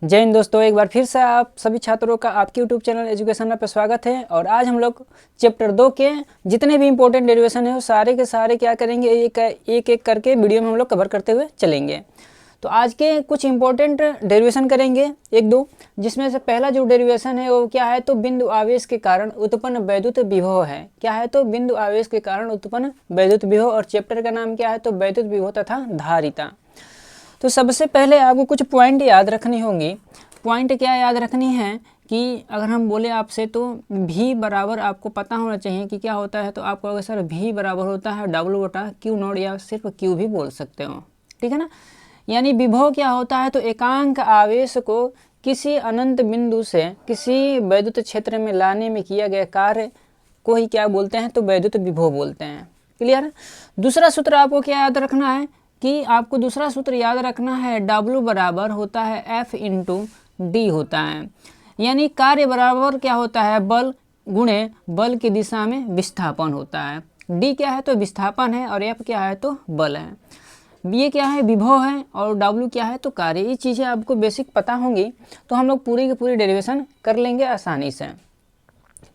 जय हिंद दोस्तों, एक बार फिर से आप सभी छात्रों का आपके यूट्यूब चैनल एजुकेशन पे स्वागत है। और आज हम लोग चैप्टर 2 के जितने भी इंपॉर्टेंट डेरिवेशन है वो सारे के सारे क्या करेंगे, एक एक करके वीडियो में हम लोग कवर करते हुए चलेंगे। तो आज के कुछ इंपॉर्टेंट डेरिवेशन करेंगे एक दो, जिसमें से पहला जो डेरिवेशन है वो क्या है, तो बिंदु आवेश के कारण उत्पन्न वैद्युत विभव है। क्या है, तो बिंदु आवेश के कारण उत्पन्न वैद्युत विभव। और चैप्टर का नाम क्या है, तो वैद्युत विभव तथा धारिता। तो सबसे पहले आपको कुछ पॉइंट याद रखनी होंगी। पॉइंट क्या याद रखनी है कि अगर हम बोले आपसे तो V बराबर आपको पता होना चाहिए कि क्या होता है। तो आपको अगर सर V बराबर होता है W/Q0 या सिर्फ Q भी बोल सकते हो, ठीक है ना। यानी विभव क्या होता है, तो एकांक आवेश को किसी अनंत बिंदु से किसी वैद्युत क्षेत्र में लाने में किया गया कार्य को ही क्या बोलते हैं, तो वैद्युत विभव बोलते हैं। क्लियर। दूसरा सूत्र आपको क्या याद रखना है कि आपको दूसरा सूत्र याद रखना है W बराबर होता है F × D होता है। यानी कार्य बराबर क्या होता है, बल गुणे बल की दिशा में विस्थापन होता है। D क्या है, तो विस्थापन है, और F क्या है, तो बल है। ये क्या है, विभव है, और W क्या है, तो कार्य। ये चीज़ें आपको बेसिक पता होंगी तो हम लोग पूरी की पूरी डेरिवेशन कर लेंगे आसानी से।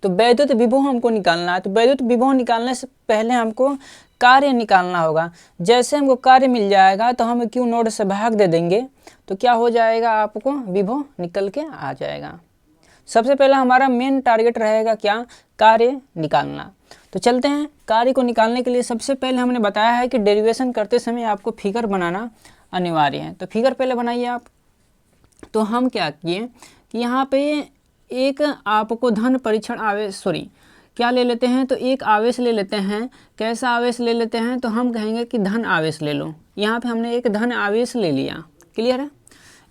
तो वैद्युत विभव हमको निकालना है। तो वैद्युत विभव निकालने से पहले हमको कार्य निकालना होगा। जैसे हमको कार्य मिल जाएगा तो हम Q0 से भाग दे देंगे तो क्या हो जाएगा, आपको विभव निकल के आ जाएगा। सबसे पहला हमारा मेन टारगेट रहेगा क्या, कार्य निकालना। तो चलते हैं। कार्य को निकालने के लिए सबसे पहले हमने बताया है कि डेरिवेशन करते समय आपको फिगर बनाना अनिवार्य है। तो फिगर पहले बनाइए आप। तो हम क्या किए कि यहाँ पे एक आपको धन परीक्षण आवेश क्या ले लेते हैं, तो एक आवेश ले लेते हैं। कैसा आवेश ले लेते हैं, तो हम कहेंगे कि धन आवेश ले लो। यहाँ पे हमने एक धन आवेश ले लिया। क्लियर है।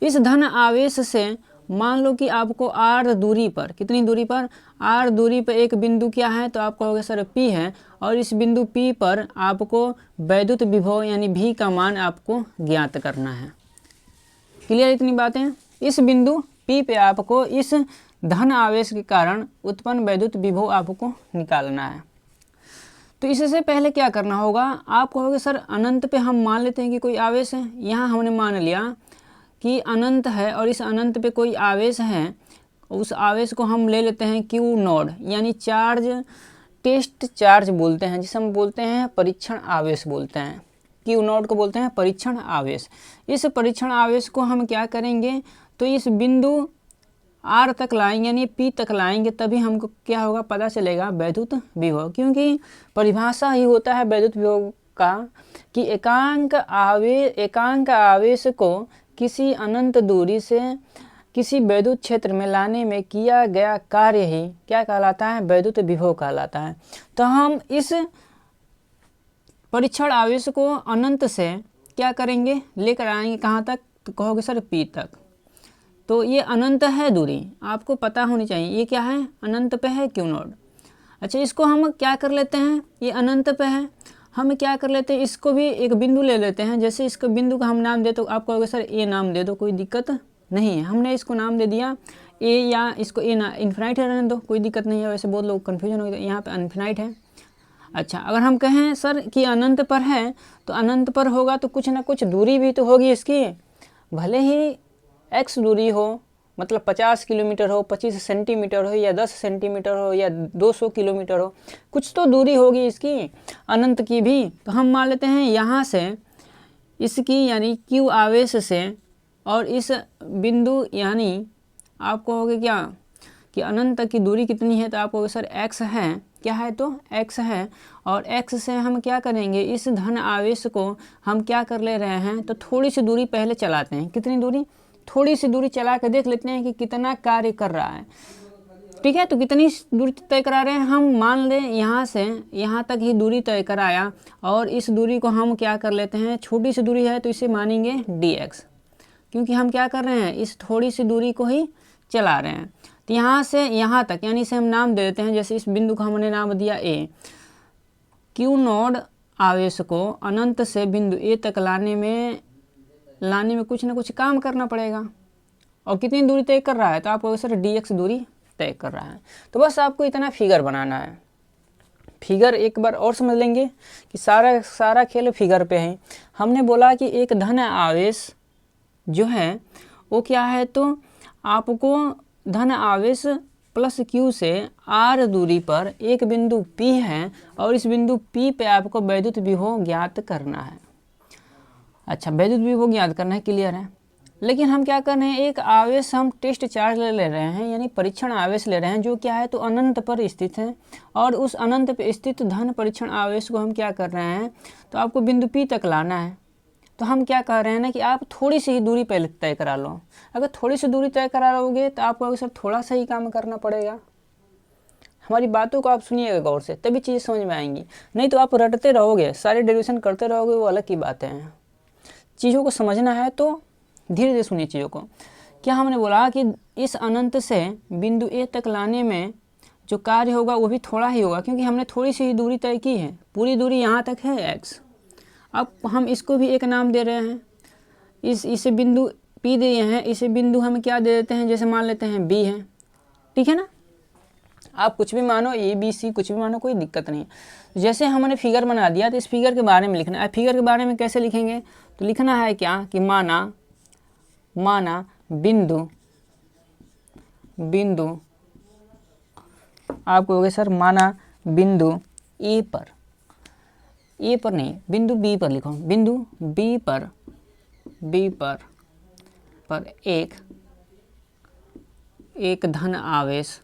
इस धन आवेश से मान लो कि आपको r दूरी पर, कितनी दूरी पर, r दूरी पर एक बिंदु क्या है, तो आप कहोगे सर P है, और इस बिंदु P पर आपको वैद्युत विभव यानी V का मान आपको ज्ञात करना है। क्लियर इतनी बातें। इस बिंदु P पे आपको इस धन आवेश के कारण उत्पन्न वैद्युत विभव आपको निकालना है। तो इससे पहले क्या करना होगा, आप कहोगे सर अनंत पे हम मान लेते हैं कि कोई आवेश है। यहाँ हमने मान लिया कि अनंत है और इस अनंत पे कोई आवेश है। उस आवेश को हम ले लेते हैं Q0, यानी चार्ज, टेस्ट चार्ज बोलते हैं, जिसे हम बोलते हैं परीक्षण आवेश बोलते हैं। Q0 को बोलते हैं परीक्षण आवेश। इस परीक्षण आवेश को हम क्या करेंगे, तो इस बिंदु R तक लाएंगे, यानी P तक लाएंगे, तभी हमको क्या होगा, पता चलेगा वैद्युत विभव। क्योंकि परिभाषा ही होता है वैद्युत विभव का कि एकांक आवेश को किसी अनंत दूरी से किसी वैद्युत क्षेत्र में लाने में किया गया कार्य ही क्या कहलाता है, वैद्युत विभव कहलाता है। तो हम इस परीक्षण आवेश को अनंत से क्या करेंगे, लेकर आएंगे कहाँ तक, तो कहोगे सर P तक। तो ये अनंत है दूरी, आपको पता होनी चाहिए। ये क्या है, अनंत पे है Q0। अच्छा, इसको हम क्या कर लेते हैं, ये अनंत पे है, हम क्या कर लेते हैं, इसको भी एक बिंदु ले लेते हैं। जैसे इसको बिंदु का हम नाम दे, तो आप कहोगे सर A नाम दे दो, कोई दिक्कत नहीं है। हमने इसको नाम दे दिया A, या इसको A ना, इन्फिनाइट है रहने दो, कोई दिक्कत नहीं है। वैसे बहुत लोग कन्फ्यूजन हो गए, यहाँ पे इन्फिनाइट है। अच्छा, अगर हम कहें सर कि अनंत पर है, तो अनंत पर होगा तो कुछ ना कुछ दूरी भी तो होगी इसकी। भले ही x दूरी हो, मतलब 50 किलोमीटर हो, 25 सेंटीमीटर हो, या 10 सेंटीमीटर हो, या 200 किलोमीटर हो, कुछ तो दूरी होगी इसकी अनंत की भी। तो हम मान लेते हैं यहाँ से इसकी, यानी Q आवेश से, और इस बिंदु, यानी आप कहोगे क्या कि अनंत तक की दूरी कितनी है, तो आप कहोगे सर x है। क्या है, तो x है। और x से हम क्या करेंगे, इस धन आवेश को हम क्या कर ले रहे हैं, तो थोड़ी सी दूरी पहले चलाते हैं। कितनी दूरी, थोड़ी सी दूरी चला कर देख लेते हैं कि कितना कार्य कर रहा है। ठीक है, तो कितनी दूरी तय करा रहे हैं, हम मान लें यहाँ से यहाँ तक ही दूरी तय कराया, और इस दूरी को हम क्या कर लेते हैं, छोटी सी दूरी है तो इसे मानेंगे dx, क्योंकि हम क्या कर रहे हैं, इस थोड़ी सी दूरी को ही चला रहे हैं। तो यहाँ से यहाँ तक, यानी इसे हम नाम दे देते हैं। जैसे इस बिंदु को हमने नाम दिया A। Q0 आवेश को अनंत से बिंदु A तक लाने में कुछ ना कुछ काम करना पड़ेगा। और कितनी दूरी तय कर रहा है, तो आपको सर dx दूरी तय कर रहा है। तो बस आपको इतना फिगर बनाना है। फिगर एक बार और समझ लेंगे कि सारा खेल फिगर पे है। हमने बोला कि एक धन आवेश जो है वो क्या है, तो आपको धन आवेश प्लस q से r दूरी पर एक बिंदु P है और इस बिंदु P पे आपको वैद्युत विभव ज्ञात करना है। अच्छा, वैद्युत विभव ज्ञात करना है, क्लियर है। लेकिन हम क्या कर रहे हैं, एक आवेश हम टेस्ट चार्ज ले रहे हैं, यानी परीक्षण आवेश ले रहे हैं, जो क्या है तो अनंत पर स्थित है। और उस अनंत पर स्थित धन परीक्षण आवेश को हम क्या कर रहे हैं, तो आपको बिंदु P तक लाना है। तो हम क्या कह रहे हैं ना कि आप थोड़ी सी ही दूरी पहले तय करा लो। अगर थोड़ी सी दूरी तय करा लोगे तो आपको सर थोड़ा सा ही काम करना पड़ेगा। हमारी बातों को आप सुनिएगा गौर से, तभी चीज़ समझ में आएंगी। नहीं तो आप रटते रहोगे, सारे डेरिवेशन करते रहोगे, वो अलग की बातें हैं। चीज़ों को समझना है तो धीरे धीरे सुनिए चीज़ों को। क्या हमने बोला कि इस अनंत से बिंदु ए तक लाने में जो कार्य होगा वो भी थोड़ा ही होगा, क्योंकि हमने थोड़ी सी ही दूरी तय की है। पूरी दूरी यहाँ तक है x। अब हम इसको भी एक नाम दे रहे हैं, इसे बिंदु P दिए हैं, इसे बिंदु हम क्या दे देते हैं, जैसे मान लेते हैं B है, ठीक है ना। आप कुछ भी मानो, A B C कुछ भी मानो, कोई दिक्कत नहीं है। जैसे हमने फिगर बना दिया तो इस फिगर के बारे में लिखना है। फिगर के बारे में कैसे लिखेंगे, तो लिखना है क्या कि माना बिंदु आपको हो गया सर, माना बिंदु ए पर नहीं, बिंदु बी पर लिखो, बिंदु बी पर एक धन आवेश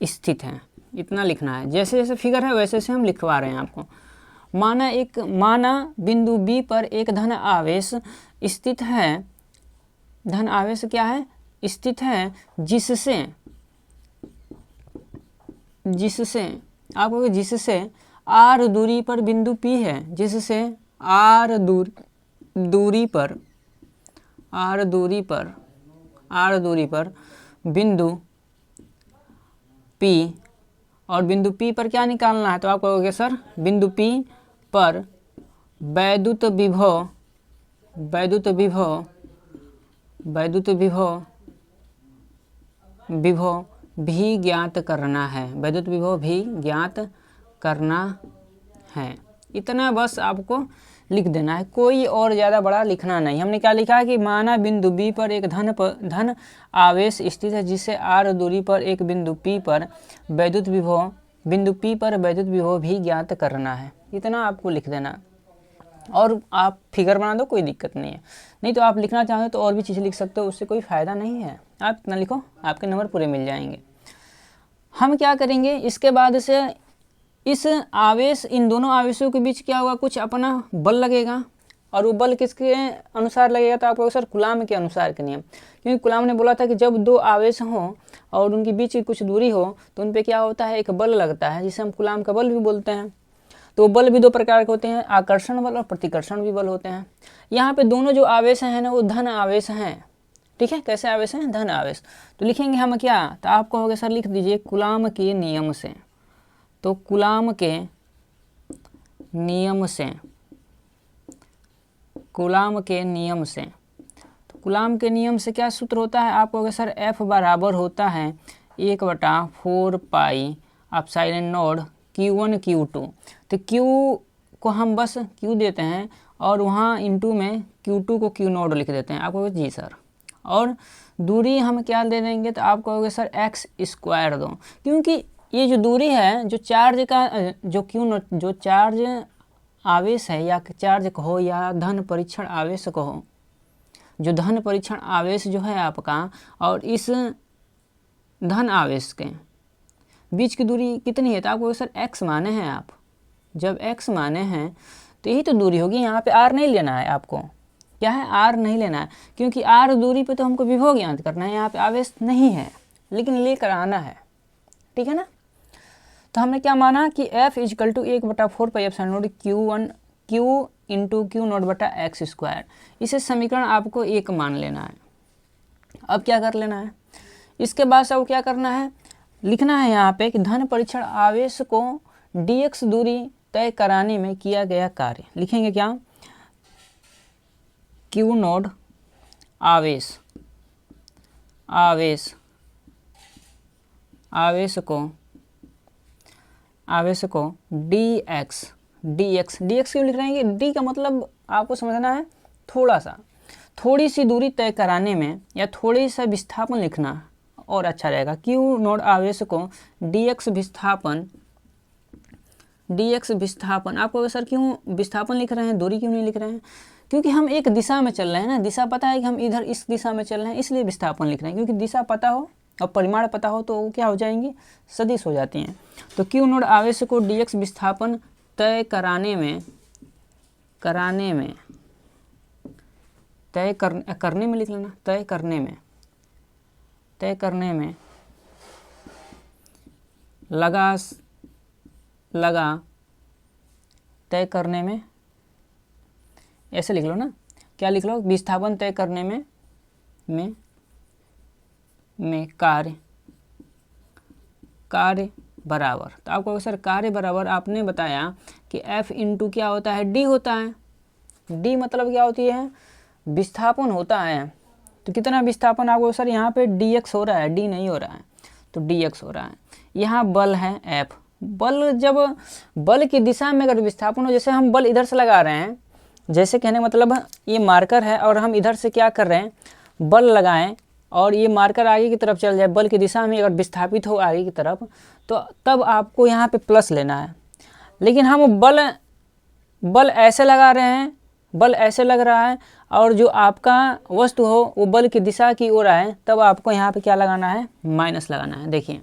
स्थित है, इतना लिखना है। जैसे जैसे फिगर है वैसे वैसे हम लिखवा रहे हैं आपको। माना बिंदु बी पर एक धन आवेश स्थित है, धन आवेश क्या है, स्थित है, जिससे आपको जिससे r दूरी पर बिंदु P है, जिससे r दूरी पर बिंदु P, और बिंदु P पर क्या निकालना है, तो आप कहोगे सर बिंदु P पर वैद्युत विभव भी ज्ञात करना है, वैद्युत विभव भी ज्ञात करना है। इतना बस आपको लिख देना है, कोई और ज़्यादा बड़ा लिखना नहीं। हमने क्या लिखा है कि माना बिंदु B पर एक धन आवेश स्थित है, जिससे r दूरी पर एक बिंदु P पर वैद्युत विभव भी ज्ञात करना है। इतना आपको लिख देना, और आप फिगर बना दो, कोई दिक्कत नहीं है। नहीं तो आप लिखना चाहो तो और भी चीज़ लिख सकते हो, उससे कोई फ़ायदा नहीं है। आप इतना लिखो, आपके नंबर पूरे मिल जाएंगे। हम क्या करेंगे, इसके बाद से इस आवेश, इन दोनों आवेशों के बीच क्या होगा, कुछ अपना बल लगेगा। और वो बल किसके अनुसार लगेगा, तो आपको सर कूलाम के अनुसार के नियम, क्योंकि कूलाम ने बोला था कि जब दो आवेश हों और उनके बीच की कुछ दूरी हो तो उन पर क्या होता है, एक बल लगता है, जिसे हम कूलाम का बल भी बोलते हैं। तो बल भी दो प्रकार के होते हैं, आकर्षण बल और प्रतिकर्षण भी बल होते हैं। यहाँ पे दोनों जो आवेश हैं ना वो धन आवेश हैं, ठीक है। कैसे आवेश हैं, धन आवेश। तो लिखेंगे हम क्या, तो आप कहोगे सर लिख दीजिए कूलाम के नियम से। तो कूलाम के नियम से तो कूलाम के नियम से क्या सूत्र होता है, आप कहोगे सर F बराबर होता है 1/4 pi epsilon not Q1 Q2। तो Q को हम बस Q देते हैं और वहाँ इंटू में Q2 को Q नॉट लिख देते हैं। आप कहोगे जी सर, और दूरी हम क्या दे देंगे, तो आप कहोगे सर x² दो, क्योंकि ये जो दूरी है, जो चार्ज का जो Q नॉट, जो चार्ज आवेश है, या चार्ज कहो या धन परीक्षण आवेश कहो, जो धन परीक्षण आवेश जो है आपका और इस धन आवेश के बीच की दूरी कितनी है, तो आपको सर x माने हैं। आप जब x माने हैं तो यही तो दूरी होगी। यहाँ पे r नहीं लेना है, आपको क्या है, r नहीं लेना है, क्योंकि r दूरी पे तो हमको विभव ज्ञात करना है। यहाँ पे आवेश नहीं है लेकिन लेकर आना है, ठीक है ना। तो हमने क्या माना कि F = 1/4 pi epsilon not Q into Q not बटा x²। इसे समीकरण आपको 1 मान लेना है। अब क्या कर लेना है, इसके बाद सब क्या करना है, लिखना है यहाँ पे कि धन परीक्षण आवेश को dx दूरी तय कराने में किया गया कार्य। लिखेंगे क्या, Q नॉट आवेश को dx क्यों लिख रहे हैं, d का मतलब आपको समझना है थोड़ा सा, थोड़ी सी दूरी तय कराने में या थोड़ी सा विस्थापन लिखना और अच्छा रहेगा। क्यू नोड आवेश को dx विस्थापन आपको सर क्यों विस्थापन लिख रहे हैं, दूरी क्यों नहीं लिख रहे हैं? क्योंकि हम एक दिशा में चल रहे हैं ना, दिशा पता है कि हम इधर इस दिशा में चल रहे हैं, इसलिए विस्थापन लिख रहे हैं। क्योंकि दिशा पता हो और परिमाण पता हो तो वो क्या हो जाएंगी, सदिश हो जाती हैं। तो क्यू नोड आवेश को dx विस्थापन तय करने में लिख लेना, तय करने में तय करने में ऐसे लिख लो ना, क्या लिख लो, विस्थापन तय करने में कार्य बराबर। तो आपको सर कार्य बराबर आपने बताया कि F इंटू क्या होता है, D होता है। D मतलब क्या होती है, विस्थापन होता है। तो कितना विस्थापन आपको सर यहाँ पे dx हो रहा है, d नहीं हो रहा है, तो dx हो रहा है। यहाँ बल है F, बल जब बल की दिशा में अगर विस्थापन हो, जैसे हम बल इधर से लगा रहे हैं, जैसे कहने मतलब ये मार्कर है और हम इधर से क्या कर रहे हैं, बल लगाएं और ये मार्कर आगे की तरफ चल जाए, बल की दिशा में अगर विस्थापित हो आगे की तरफ, तो तब आपको यहाँ पे प्लस लेना है। लेकिन हम बल ऐसे लगा रहे हैं, बल ऐसे लग रहा है और जो आपका वस्तु हो वो बल की दिशा की ओर आए, तब आपको यहाँ पे क्या लगाना है, माइनस लगाना है। देखिए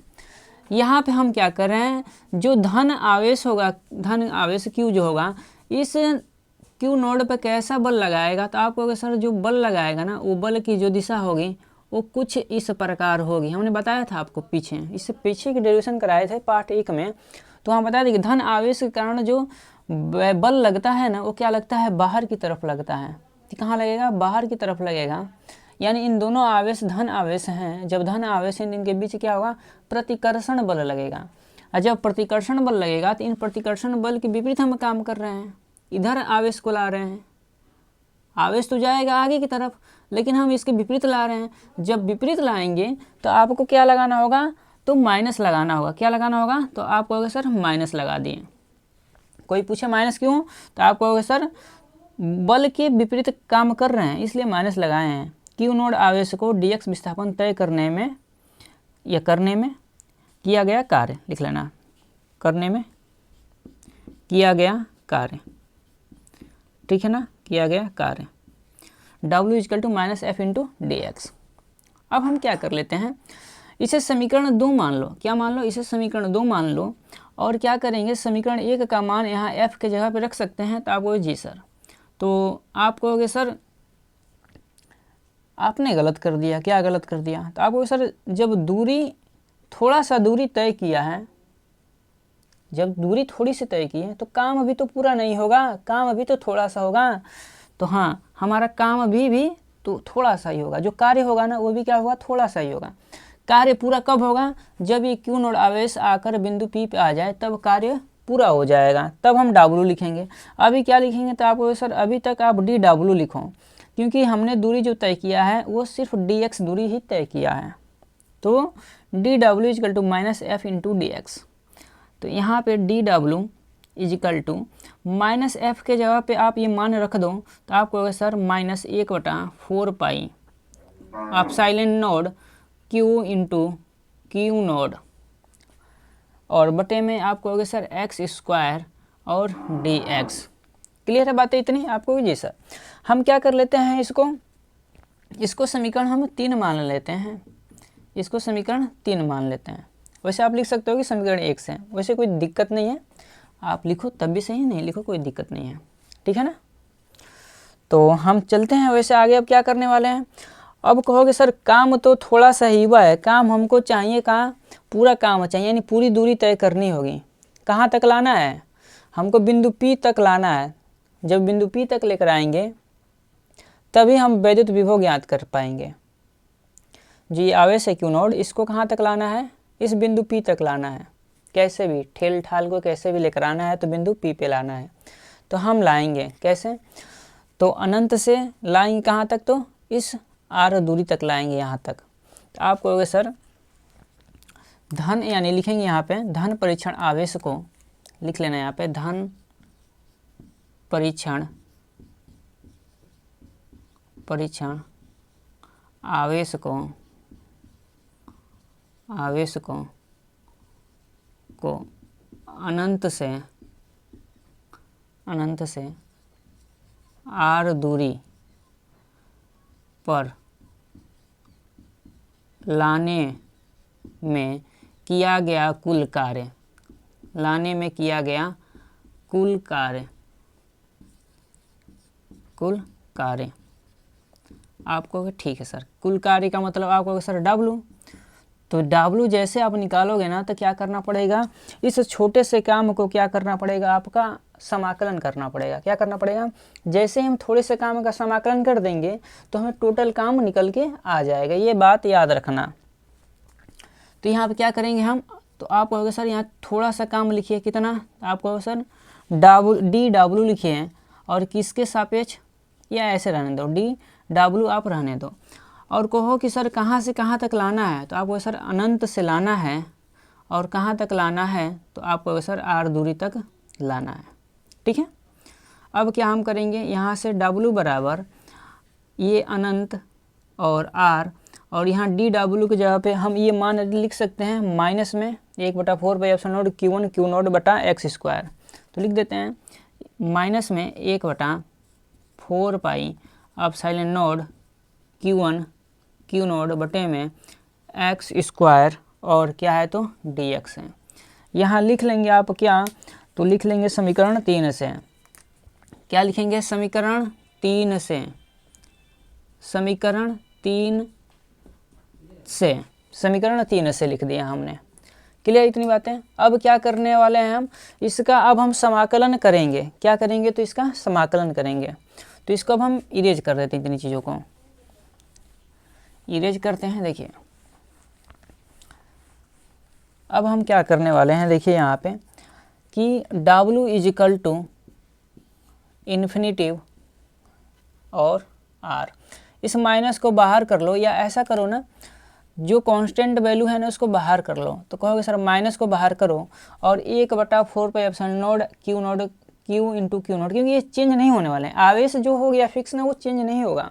यहाँ पे हम क्या कर रहे हैं, जो धन आवेश होगा, धन आवेश Q जो होगा, इस Q नोड पे कैसा बल लगाएगा, तो आपको सर जो बल लगाएगा ना, वो बल की जो दिशा होगी वो कुछ इस प्रकार होगी। हमने बताया था आपको पीछे, इससे पीछे की डेरिवेशन कराए थे पार्ट 1 में, तो हम बता दें कि धन आवेश के कारण जो बल लगता है ना, वो क्या लगता है, बाहर की तरफ लगता है। तो कहाँ लगेगा, बाहर की तरफ लगेगा। यानी इन दोनों आवेश धन आवेश हैं, जब धन आवेश हैं इनके बीच क्या होगा, प्रतिकर्षण बल लगेगा। और जब प्रतिकर्षण बल लगेगा तो इन प्रतिकर्षण बल के विपरीत हम काम कर रहे हैं, इधर आवेश को ला रहे हैं। आवेश तो जाएगा आगे की तरफ, लेकिन हम इसके विपरीत ला रहे हैं। जब विपरीत लाएंगे तो आपको क्या लगाना होगा, तो माइनस लगाना होगा। क्या लगाना होगा, तो आप कहोगे सर माइनस लगा दिए। कोई पूछे माइनस क्यों, तो आप कहोगे सर बल के विपरीत काम कर रहे हैं इसलिए माइनस लगाए हैं। क्यू नोड आवेश को dx विस्थापन तय करने में किया गया कार्य लिख लेना, करने में किया गया कार्य, ठीक है ना, किया गया कार्य। W is equal to minus F into D X. अब हम क्या कर लेते हैं, इसे समीकरण 2 मान लो। क्या मान लो, इसे समीकरण 2 मान लो। और क्या करेंगे, समीकरण 1 का मान यहाँ f के जगह पे रख सकते हैं। तो आप कहोगे जी सर, तो आप कहोगे सर आपने गलत कर दिया। क्या गलत कर दिया, तो आप कहोगे सर जब दूरी थोड़ा सा दूरी तय किया है, जब दूरी थोड़ी सी तय की है तो काम अभी तो पूरा नहीं होगा, काम अभी तो थोड़ा सा होगा। तो हाँ, हमारा काम अभी भी तो थोड़ा सा ही होगा, जो कार्य होगा ना वो भी क्या होगा, थोड़ा सा ही होगा। कार्य पूरा कब होगा, जब ये क्यू नोड आवेश आकर बिंदु P पे आ जाए, तब कार्य पूरा हो जाएगा, तब हम W लिखेंगे। अभी क्या लिखेंगे, तो आप सर अभी तक आप DW लिखो, क्योंकि हमने दूरी जो तय किया है वो सिर्फ dx दूरी ही तय किया है। तो DW is equal to minus F into D X. तो यहाँ पे DW is equal to minus F के जगह पे आप ये मान रख दो, तो आप कहोगे सर -1/4 पाई आप silent node Q into Q node, और बटे में आप कहोगे सर x² और dx। क्लियर है बातें इतनी आपको? जी सर। हम क्या कर लेते हैं, इसको समीकरण हम 3 मान लेते हैं, इसको समीकरण 3 मान लेते हैं। वैसे आप लिख सकते हो कि समीकरण 1 से, वैसे कोई दिक्कत नहीं है, आप लिखो तब भी सही, नहीं लिखो कोई दिक्कत नहीं है, ठीक है ना। तो हम चलते हैं वैसे आगे। अब क्या करने वाले हैं, अब कहोगे सर काम तो थोड़ा सा ही हुआ है, काम हमको चाहिए, कहाँ पूरा काम चाहिए, यानी पूरी दूरी तय करनी होगी। कहाँ तक लाना है, हमको बिंदु P तक लाना है। जब बिंदु P तक लेकर आएंगे तभी हम वैद्युत विभव ज्ञात कर पाएंगे। जी आवेश है क्यू नोड, इसको कहाँ तक लाना है, इस बिंदु P तक लाना है। कैसे भी ठेल ठाल को कैसे भी लेकर आना है तो बिंदु P पे लाना है। तो हम लाएंगे कैसे, तो अनंत से लाएंगे कहाँ तक, तो इस r दूरी तक लाएंगे यहाँ तक। तो आप कहोगे सर धन, यानी लिखेंगे यहाँ पे धन परीक्षण आवेश को लिख लेना, यहाँ पे धन परीक्षण परीक्षण आवेशकों को अनंत से r दूरी पर लाने में किया गया कुल कार्य आप कहोगे ठीक है सर, कुल कार्य का मतलब आप कहोगे सर W। तो W जैसे आप निकालोगे ना तो क्या करना पड़ेगा, इस छोटे से काम को क्या करना पड़ेगा, आपका समाकलन करना पड़ेगा। क्या करना पड़ेगा, जैसे हम थोड़े से काम का समाकलन कर देंगे तो हमें टोटल काम निकल के आ जाएगा, ये बात याद रखना। तो यहाँ पे क्या करेंगे हम, तो आप कहोगे सर यहाँ थोड़ा सा काम लिखिए, कितना, आप कहोगे सर DW लिखिए हैं और किसके सापेक्ष, या ऐसे रहने दो, DW आप रहने दो, और कहो कि सर कहाँ से कहाँ तक लाना है, तो आप कहोगे सर अनंत से लाना है, और कहाँ तक लाना है, तो आप कहोगे सर r दूरी तक लाना है। ठीक है, अब क्या हम करेंगे, यहाँ से W बराबर ये अनंत और r, और यहाँ DW की जगह पे हम ये मान लिख सकते हैं माइनस में 1/4 pi epsilon not Q1 Q0 बटा x²। तो लिख देते हैं माइनस में 1/4 pi epsilon not Q1 Q0 बटे में x², और क्या है तो dx है। यहाँ लिख लेंगे आप क्या, तो लिख लेंगे समीकरण 3 से। क्या लिखेंगे, समीकरण 3 से, समीकरण 3 से लिख दिया हमने। क्लियर इतनी बातें। अब क्या करने वाले हैं हम, इसका अब हम समाकलन करेंगे। क्या करेंगे, तो इसका समाकलन करेंगे। तो इसको अब हम इरेज कर देते हैं, इतनी चीज़ों को इरेज करते हैं। देखिए अब हम क्या करने वाले हैं, देखिए यहाँ पे कि W इजिकल टू इन्फिनिटिव और R, इस माइनस को बाहर कर लो, या ऐसा करो ना, जो कांस्टेंट वैल्यू है ना उसको बाहर कर लो। तो कहोगे सर माइनस को बाहर करो और 1/4 pi epsilon not Q0 Q into Q0, क्योंकि ये चेंज नहीं होने वाले हैं। आवेश जो हो गया फिक्स ना, वो चेंज नहीं होगा।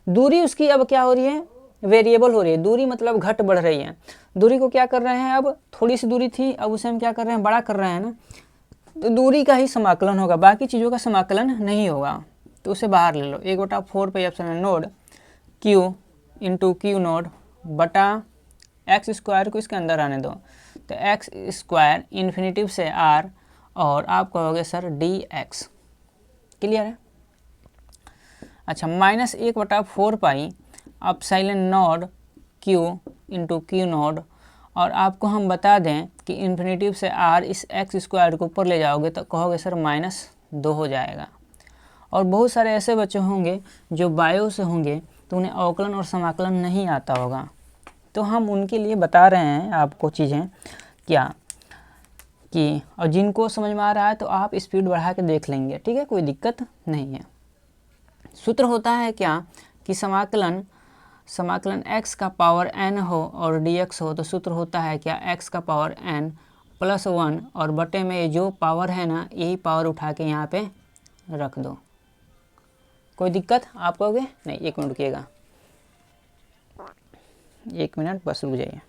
दूरी उसकी अब क्या हो रही है, वेरिएबल हो रही है। दूरी मतलब घट बढ़ रही है। दूरी को क्या कर रहे हैं, अब थोड़ी सी दूरी थी, अब उसे हम क्या कर रहे हैं, बड़ा कर रहे हैं ना। तो दूरी का ही समाकलन होगा, बाकी चीज़ों का समाकलन नहीं होगा। तो उसे बाहर ले लो, 1/4 pi epsilon not Q into Q0 बटा x² को इसके अंदर आने दो, तो x² इन्फिनिटिव से r, और आप कहोगे सर dx। क्लियर है। अच्छा, minus 1/4 pi epsilon not Q into Q0, और आपको हम बता दें कि इन्फिनिटिव से r, इस x² को ऊपर ले जाओगे तो कहोगे सर -2 हो जाएगा। और बहुत सारे ऐसे बच्चे होंगे जो बायो से होंगे तो उन्हें अवकलन और समाकलन नहीं आता होगा, तो हम उनके लिए बता रहे हैं आपको चीज़ें क्या कि, और जिनको समझ में आ रहा है तो आप स्पीड बढ़ा के देख लेंगे, ठीक है, कोई दिक्कत नहीं है। सूत्र होता है क्या कि समाकलन x का पावर n हो और dx हो, तो सूत्र होता है क्या, x का पावर n + 1, और बटे में जो पावर है ना, यही पावर उठा के यहाँ पे रख दो। कोई दिक्कत आप कहोगे नहीं, 1 मिनट रुकिएगा, 1 मिनट बस रुक जाइए।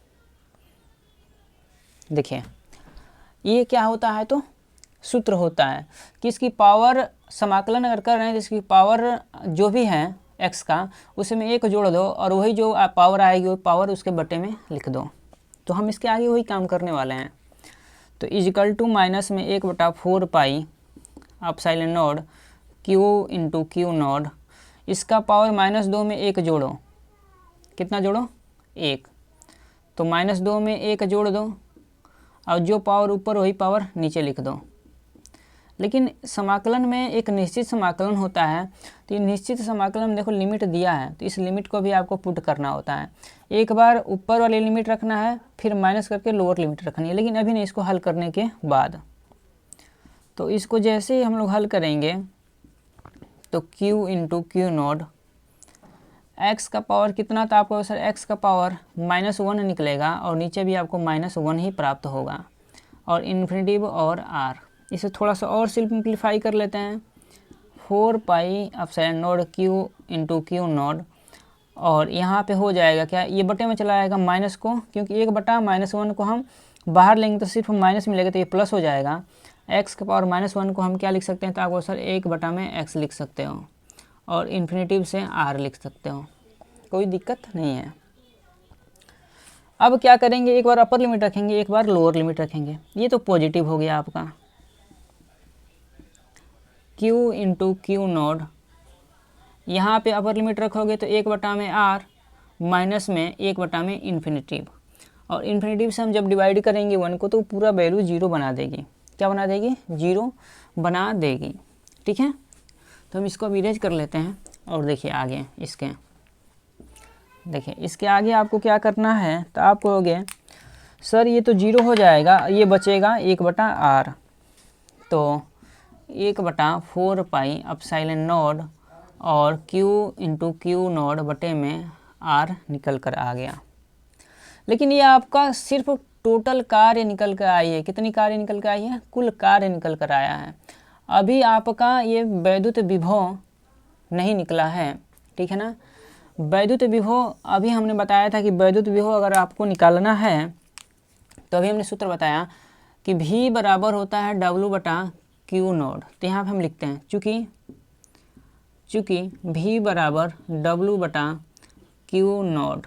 देखिए ये क्या होता है, तो सूत्र होता है कि इसकी पावर समाकलन अगर कर रहे हैं तो इसकी पावर जो भी है x का, उसमें 1 जोड़ दो, और वही जो पावर आएगी वो पावर उसके बटे में लिख दो। तो हम इसके आगे वही काम करने वाले हैं। तो इजिकल टू माइनस में 1/4 pi epsilon not Q into Q0, इसका पावर -2 में 1 जोड़ो, कितना जोड़ो, 1, तो -2 में 1 जोड़ दो, और जो पावर ऊपर वही पावर नीचे लिख दो। लेकिन समाकलन में एक निश्चित समाकलन होता है, तो ये निश्चित समाकलन देखो लिमिट दिया है, तो इस लिमिट को भी आपको पुट करना होता है। एक बार ऊपर वाली लिमिट रखना है, फिर माइनस करके लोअर लिमिट रखनी है, लेकिन अभी नहीं, इसको हल करने के बाद। तो इसको जैसे ही हम लोग हल करेंगे तो Q इंटू Q0, x का पावर कितना था आपको सर, x का पावर -1 निकलेगा, और नीचे भी आपको -1 ही प्राप्त होगा, और इन्फिनिटिव और r। इसे थोड़ा सा और सिंप्लीफाई कर लेते हैं, 4 pi epsilon node Q into Q node, और यहाँ पे हो जाएगा क्या, ये बटे में चला आएगा माइनस को, क्योंकि 1/-1 को हम बाहर लेंगे तो सिर्फ माइनस मिलेगा, तो ये प्लस हो जाएगा। x के पावर -1 को हम क्या लिख सकते हैं, तो आपको सर 1/x लिख सकते हो, और इन्फिनेटिव से r लिख सकते हो, कोई दिक्कत नहीं है। अब क्या करेंगे, एक बार अपर लिमिट रखेंगे, एक बार लोअर लिमिट रखेंगे। ये तो पॉजिटिव हो गया आपका, q इंटू क्यू नोड, यहाँ पे अपर लिमिट रखोगे तो 1/r माइनस में 1/में इन्फिनेटिव, और इन्फिनेटिव से हम जब डिवाइड करेंगे 1 को तो पूरा वैल्यू 0 बना देगी। क्या बना देगी, 0 बना देगी। ठीक है, तो हम इसको अब इरेज कर लेते हैं, और देखिए आगे इसके आगे आपको क्या करना है, तो आप कहोगे सर ये तो 0 हो जाएगा, ये बचेगा 1/r, तो 1/4 पाई एप्सिलॉन नोड और q इंटू क्यू नोड बटे में r निकल कर आ गया। लेकिन ये आपका सिर्फ टोटल कार्य निकल कर आई है। कितनी कार्य निकल कर आई है, कुल कार्य निकल कर आया है। अभी आपका ये वैद्युत विभव नहीं निकला है, ठीक है ना। वैद्युत विभव अभी हमने बताया था कि वैद्युत विभव अगर आपको निकालना है तो अभी हमने सूत्र बताया कि v बराबर होता है W/Q नोड। तो यहाँ पे हम लिखते हैं चूँकि v बराबर W/Q नोड,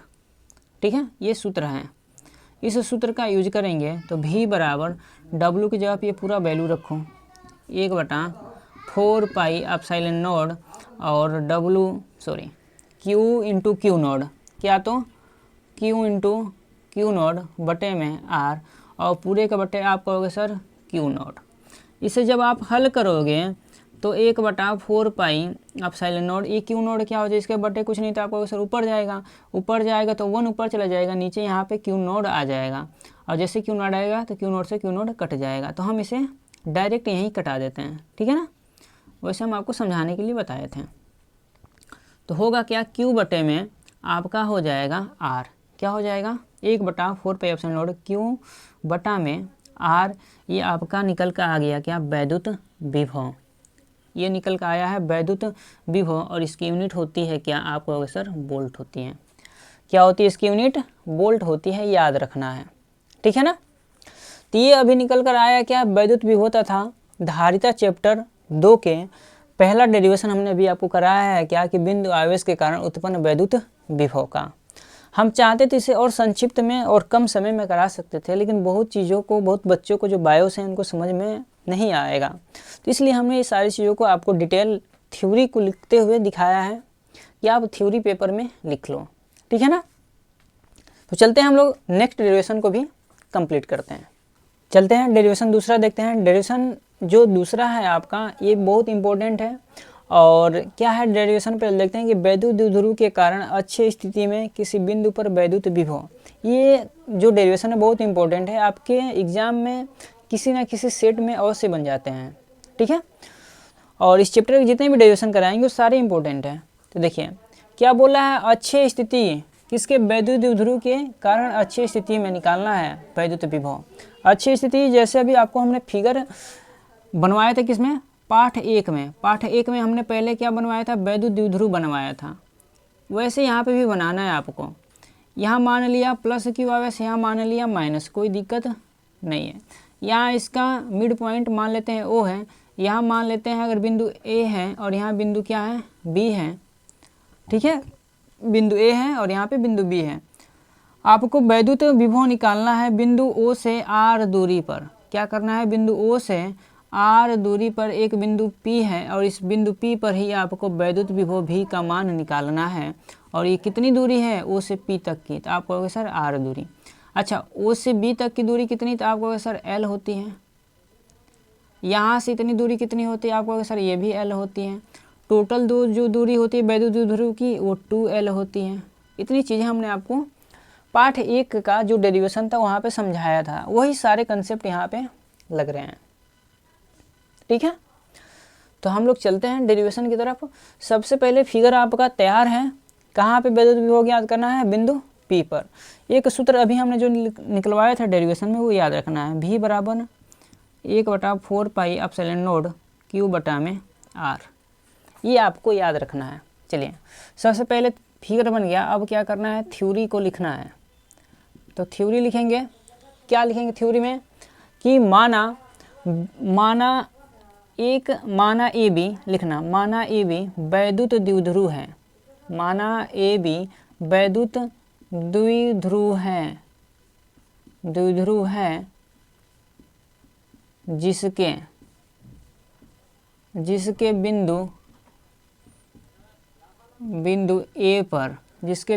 ठीक है, ये सूत्र है। इस सूत्र का यूज करेंगे तो v बराबर W की जगह पे ये पूरा वैल्यू रखो, 1/4 पाई एप्सिलॉन नोड और Q इंटू क्यू नोड, क्या तो Q इंटू क्यू नोड बटे में R, और पूरे का बटे आप कहोगे सर क्यू नोड। इसे जब आप हल करोगे तो 1/4 पाई एप्सिलॉन नोड, ये क्यू नोड क्या हो जाए, इसके बटे कुछ नहीं तो आपको सर ऊपर जाएगा तो 1 ऊपर चला जाएगा, नीचे यहाँ पे क्यू नोड आ जाएगा, और जैसे क्यू नोड आएगा तो क्यू नोड से क्यू नोड कट जाएगा। तो हम इसे डायरेक्ट यहीं कटा देते हैं, ठीक है ना, वैसे हम आपको समझाने के लिए बताए थे। तो होगा क्या, क्यू बटे में आपका हो जाएगा आर, क्या हो जाएगा 1/4 पाई एप्सिलॉन नोड क्यू बटा में आर, ये आपका निकल कर आ गया क्या, वैद्युत विभव। ये निकल कर आया है वैद्युत विभव, और इसकी यूनिट होती है क्या, आपको सर वोल्ट होती है। क्या होती है इसकी यूनिट, वोल्ट होती है, याद रखना है, ठीक है ना। तो ये अभी निकल कर आया क्या, वैद्युत विभव तथा धारिता चैप्टर 2 के पहला डेरिवेशन हमने अभी आपको कराया है क्या, कि बिंदु आवेश के कारण उत्पन्न वैद्युत विभव का। हम चाहते थे इसे और संक्षिप्त में और कम समय में करा सकते थे, लेकिन बहुत बच्चों को जो बायोस हैं उनको समझ में नहीं आएगा, तो इसलिए हमने ये सारी चीज़ों को आपको डिटेल थ्योरी को लिखते हुए दिखाया है कि आप थ्योरी पेपर में लिख लो, ठीक है ना। तो चलते हैं हम लोग नेक्स्ट डेरिवेशन को भी कंप्लीट करते हैं। चलते हैं डेरिवेशन दूसरा देखते हैं। डेरिवेशन जो दूसरा है आपका, ये बहुत इंपॉर्टेंट है, और क्या है डेरिवेशन पर देखते हैं कि वैद्युत द्विध्रुव के कारण अच्छी स्थिति में किसी बिंदु पर वैद्युत विभव। ये जो डेरिवेशन है बहुत इंपॉर्टेंट है, आपके एग्जाम में किसी ना किसी सेट में अवश्य बन जाते हैं, ठीक है। और इस चैप्टर के जितने भी डेरिवेशन कराएंगे वो सारे इंपॉर्टेंट हैं। तो देखिए क्या बोला है, अच्छी स्थिति किसके, वैद्युत द्विध्रुव के कारण अच्छी स्थिति में निकालना है वैद्युत विभव। अच्छी स्थिति जैसे अभी आपको हमने फिगर बनवाया था किसमें, पाठ 1 में हमने पहले क्या बनवाया था, वैद्युत द्विध्रुव बनवाया था, वैसे यहाँ पे भी बनाना है आपको। यहाँ मान लिया प्लस क्यू आवेश, यहाँ मान लिया माइनस, कोई दिक्कत नहीं है। यहाँ इसका मिड पॉइंट मान लेते हैं O है, यहाँ मान लेते हैं अगर बिंदु A है और यहाँ बिंदु क्या है B है, ठीक है, बिंदु A है और यहाँ पे बिंदु B है। आपको वैद्युत विभव निकालना है बिंदु O से R दूरी पर। क्या करना है, बिंदु O से R दूरी पर एक बिंदु P है, और इस बिंदु P पर ही आपको वैद्युत विभव V का मान निकालना है। और ये कितनी दूरी है, O से P तक की, तो आप कहोगे सर R दूरी। अच्छा, O से B तक की दूरी कितनी, तो आप कहोगे सर L होती है। यहाँ से इतनी दूरी कितनी होती है, आप कहोगे सर ये भी L होती है। टोटल जो दूरी होती है वैद्युत द्विध्रुव की वो 2L होती है। इतनी चीज़ें हमने आपको पाठ 1 का जो डेरिवेशन था वहाँ पे समझाया था, वही सारे कंसेप्ट यहाँ पे लग रहे हैं, ठीक है। तो हम लोग चलते हैं डेरिवेशन की तरफ। सबसे पहले फिगर आपका तैयार है, कहाँ पे वैद्युत विभव याद करना है, बिंदु P पर। एक सूत्र अभी हमने जो निकलवाया था डेरिवेशन में वो याद रखना है, V बराबर 1/4 पाई एप्सिलॉन नोड Q बटा में R। ये आपको याद रखना है। चलिए, सबसे पहले फिगर बन गया, अब क्या करना है, थ्योरी को लिखना है। तो थ्योरी लिखेंगे, क्या लिखेंगे थ्योरी में कि माना ए बी लिखना, माना ए बी वैद्युत द्विध्रुव है, माना ए बी वैद्युत द्विध्रुव है जिसके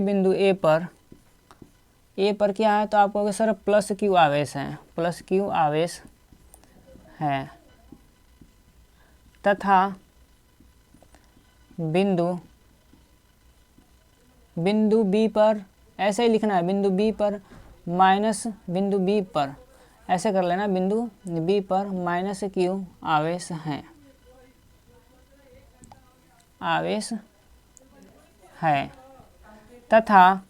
बिंदु ए पर क्या है, तो आप कहोगे सर प्लस क्यू आवेश है, तथा बिंदु बी पर ऐसे ही लिखना है, बिंदु बी पर माइनस बिंदु बी पर ऐसे कर लेना, बिंदु बी पर माइनस क्यू आवेश है तथा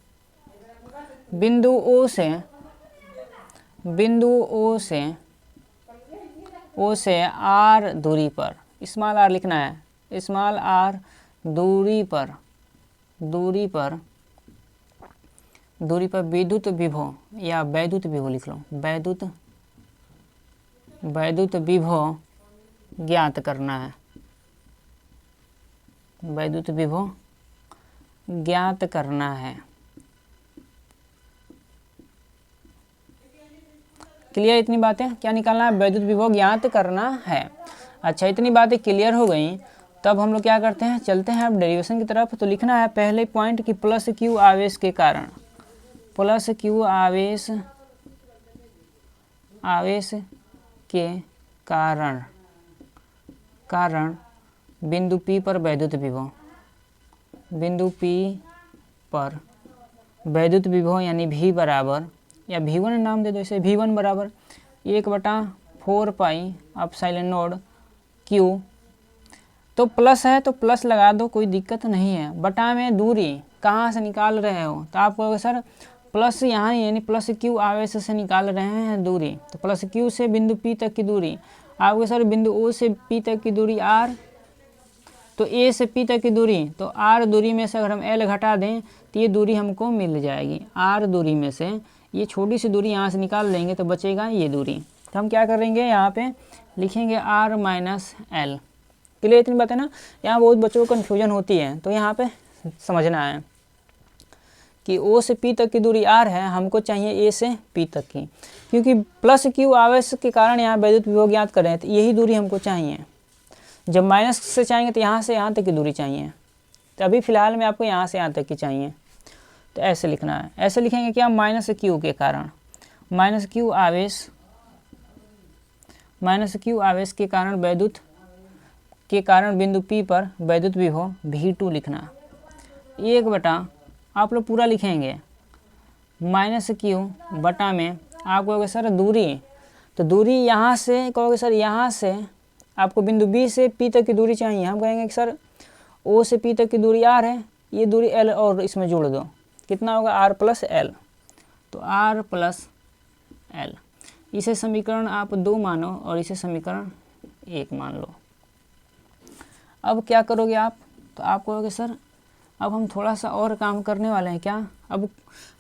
बिंदु ओ से आर दूरी पर, स्मॉल आर लिखना है, स्मॉल आर दूरी पर विद्युत विभव या वैद्युत विभव लिख लो, वैद्युत विभव ज्ञात करना है, वैद्युत विभव ज्ञात करना है। क्लियर इतनी बातें, क्या निकालना है, वैद्युत विभव ज्ञात करना है। अच्छा, इतनी बातें क्लियर हो गई, तब हम लोग क्या करते हैं, चलते हैं अब डेरिवेशन की तरफ। तो लिखना है पहले पॉइंट कि प्लस क्यू आवेश के कारण, प्लस क्यू आवेश के कारण बिंदु P पर वैद्युत विभव, बिंदु P पर वैद्युत विभव यानी V बराबर, या V1 नाम दे दो इसे, V1 बराबर 1/4 पाई एप्सिलॉन नॉट Q। तो प्लस है तो प्लस लगा दो, कोई दिक्कत नहीं है। बटा में दूरी कहाँ से निकाल रहे हो, तो आप कहोगे सर प्लस यहाँ यानी प्लस क्यू आवेश से निकाल रहे हैं दूरी, तो प्लस क्यू से बिंदु P तक की दूरी, आपके सर बिंदु O से P तक की दूरी R, तो A से P तक की दूरी, तो R दूरी में से अगर हम L घटा दें तो ये दूरी हमको मिल जाएगी। R दूरी में से ये छोटी सी दूरी यहाँ से निकाल लेंगे तो बचेगा ये दूरी, तो हम क्या करेंगे, यहाँ पे लिखेंगे R माइनस L। क्लियर इतनी बात है ना, यहाँ बहुत बच्चों को कन्फ्यूजन होती है, तो यहाँ पे समझना है कि O से P तक की दूरी R है, हमको चाहिए A से P तक की, क्योंकि प्लस क्यू आवेश के कारण यहाँ वैद्युत विभव ज्ञात कर रहे हैं, तो यही दूरी हमको चाहिए। जब माइनस से चाहेंगे तो यहाँ से यहाँ तक की दूरी चाहिए, तो अभी फ़िलहाल में आपको यहाँ से यहाँ तक की चाहिए, तो ऐसे लिखना है। ऐसे लिखेंगे क्या, माइनस क्यू के कारण, माइनस क्यू आवेश के कारण बिंदु P पर वैद्युत विभव V2 लिखना, 1 आप लोग पूरा लिखेंगे, माइनस क्यू बटा में आप कहोगे सर दूरी, तो दूरी यहाँ से कहोगे सर यहाँ से आपको बिंदु B से P तक की दूरी चाहिए, हम कहेंगे कि सर O से P तक की दूरी R है, ये दूरी L और इसमें जोड़ दो, कितना होगा R प्लस L, तो R प्लस L। इसे समीकरण आप 2 मानो और इसे समीकरण 1 मान लो। अब क्या करोगे आप, तो आप कहोगे सर अब हम थोड़ा सा और काम करने वाले हैं। क्या, अब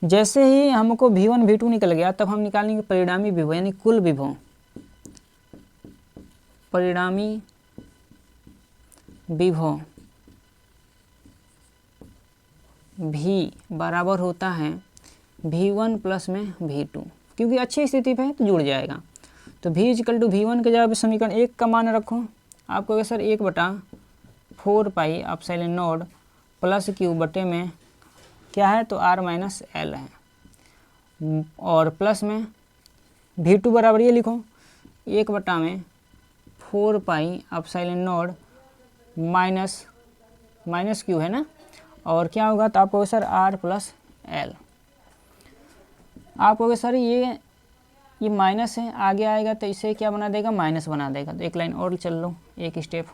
जैसे ही हमको V1 V2 निकल गया, तब हम निकालेंगे परिणामी विभव यानी कुल विभव, परिणामी विभव V बराबर होता है V1 प्लस में V2, क्योंकि अच्छी स्थिति पे है तो जुड़ जाएगा। तो V इक्वल टू V1 के जगह पे समीकरण 1 का मान रखो, आप कहोगे sir 1/4 pi epsilon not plus Q बटे में क्या है, तो R माइनस L है, और प्लस में V2 बराबर ये लिखो 1/4 pi epsilon not minus Q है ना, और क्या होगा, तो आप कहोगे सर R प्लस L। आप कहोगे सर ये माइनस है, आगे आएगा तो इसे क्या बना देगा, माइनस बना देगा, तो एक लाइन और चल लो, एक स्टेप,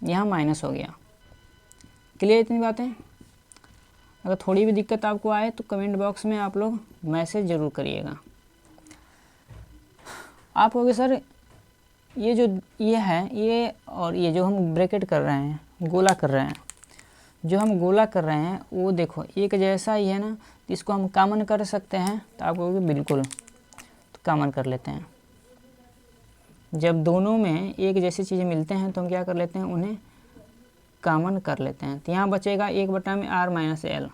यहाँ माइनस हो गया। क्लियर इतनी बातें, अगर थोड़ी भी दिक्कत आपको आए तो कमेंट बॉक्स में आप लोग मैसेज ज़रूर करिएगा। आप कहोगे सर ये जो ये है, ये और ये जो हम ब्रैकेट कर रहे हैं, गोला कर रहे हैं, जो हम गोला कर रहे हैं वो देखो एक जैसा ही है ना, इसको हम कॉमन कर सकते हैं। तो आप कहोगे बिल्कुल, तो कॉमन कर लेते हैं। जब दोनों में एक जैसी चीज़ें मिलते हैं तो हम क्या कर लेते हैं, उन्हें कॉमन कर लेते हैं। तो यहाँ बचेगा 1/r-l,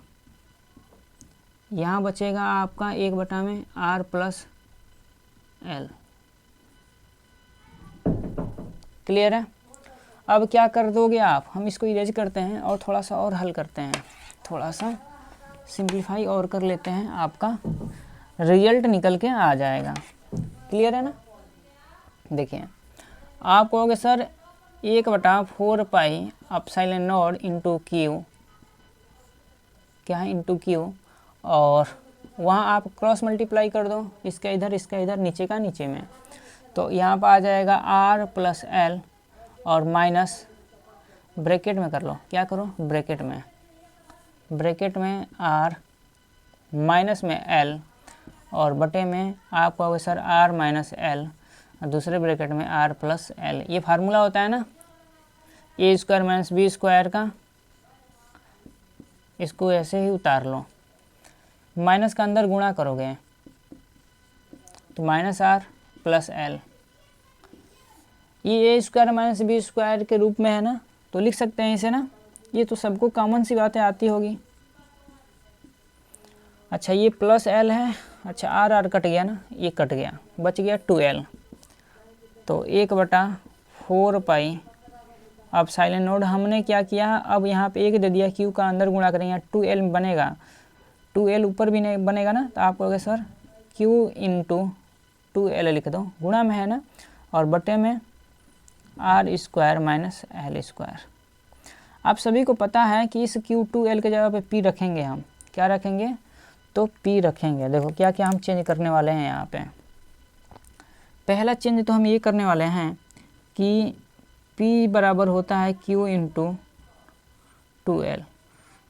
यहाँ बचेगा आपका 1/r+l। क्लियर है? अब क्या कर दोगे आप, हम इसको इरेज करते हैं और थोड़ा सा और हल करते हैं, थोड़ा सा सिंप्लीफाई और कर लेते हैं, आपका रिजल्ट निकल के आ जाएगा। क्लियर है ना? देखिए आप कहोगे सर 1/4πε0 इंटू क्यू, क्या है, इंटू क्यू, और वहाँ आप क्रॉस मल्टीप्लाई कर दो, इसका इधर, नीचे का नीचे में, तो यहाँ पर आ जाएगा r+l और माइनस ब्रैकेट में कर लो, क्या करो, ब्रैकेट में r माइनस में l और बटे में आप कहोगे सर r-l और दूसरे ब्रैकेट में r+l। ये फार्मूला होता है ना a² - b² का, इसको ऐसे ही उतार लो, माइनस का अंदर गुणा करोगे तो -r+l, ये a² - b² के रूप में है ना, तो लिख सकते हैं इसे ना। ये तो सबको कॉमन सी बातें आती होगी। अच्छा ये +l है, अच्छा r कट गया ना, ये कट गया, बच गया 2l, तो 1/4πε0 हमने क्या किया, अब यहाँ पे 1 दे दिया, q का अंदर गुणा करेंगे, 2l बनेगा, 2l ऊपर भी नहीं बनेगा ना, तो आप कहोगे सर q × 2l लिख दो, गुणा में है ना, और बटे में r² - l²। आप सभी को पता है कि इस q2l के जगह पे p रखेंगे, हम क्या रखेंगे, तो p रखेंगे। देखो क्या क्या हम चेंज करने वाले हैं यहाँ पे। पहला चेंज तो हम ये करने वाले हैं कि p बराबर होता है q × 2l।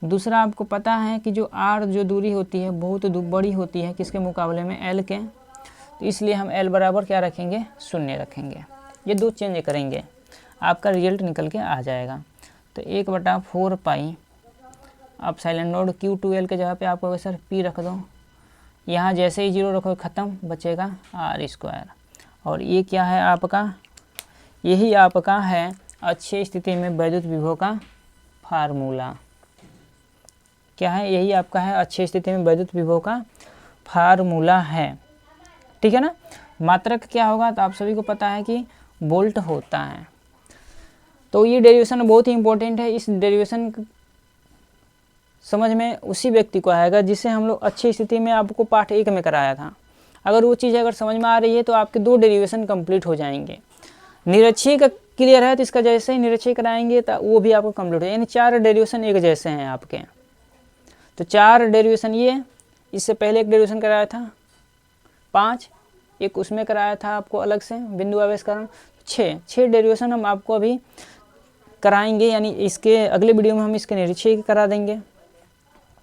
दूसरा आपको पता है कि जो r जो दूरी होती है बहुत बड़ी होती है किसके मुकाबले में, l के, तो इसलिए हम l बराबर क्या रखेंगे, 0 रखेंगे। ये दो चेंज करेंगे, आपका रिजल्ट निकल के आ जाएगा। तो 1/4πε0 q2l के जगह पे आप कहोगे सर p रख दो, यहाँ जैसे ही 0 रखो ख़त्म, बचेगा r²। और ये क्या है आपका, यही आपका है अच्छी स्थिति में वैद्युत विभव का फार्मूला। क्या है, यही आपका है अच्छी स्थिति में वैद्युत विभव का फार्मूला है। ठीक है ना? मात्रक क्या होगा, तो आप सभी को पता है कि वोल्ट होता है। तो ये डेरिवेशन बहुत ही इंपॉर्टेंट है। इस डेरिवेशन समझ में उसी व्यक्ति को आएगा जिसे हम लोग अच्छी स्थिति में आपको पाठ 1 में कराया था। अगर वो चीज़ अगर समझ में आ रही है तो आपके 2 डेरिवेशन कंप्लीट हो जाएंगे। निरक्षीय का क्लियर है तो इसका जैसे ही निरक्षीय कराएंगे तो वो भी आपको कंप्लीट हो जाए, यानी 4 डेरिवेशन एक जैसे हैं आपके। तो 4 डेरिवेशन ये, इससे पहले एक डेरिवेशन कराया था 5, एक उसमें कराया था आपको अलग से बिंदु आवेश कारण, 6 डेरिवेशन हम आपको अभी कराएंगे, यानी इसके अगले वीडियो में हम इसके निरीक्षण करा देंगे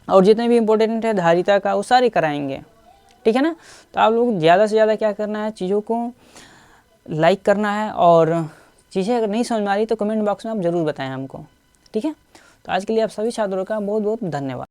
और जितने भी इम्पोर्टेंट है धारिता का वो सारे कराएंगे। ठीक है ना? तो आप लोग ज़्यादा से ज़्यादा क्या करना है, चीज़ों को लाइक करना है, और चीज़ें अगर नहीं समझ में आ रही तो कमेंट बॉक्स में आप ज़रूर बताएं हमको। ठीक है? तो आज के लिए आप सभी छात्रों का बहुत बहुत धन्यवाद।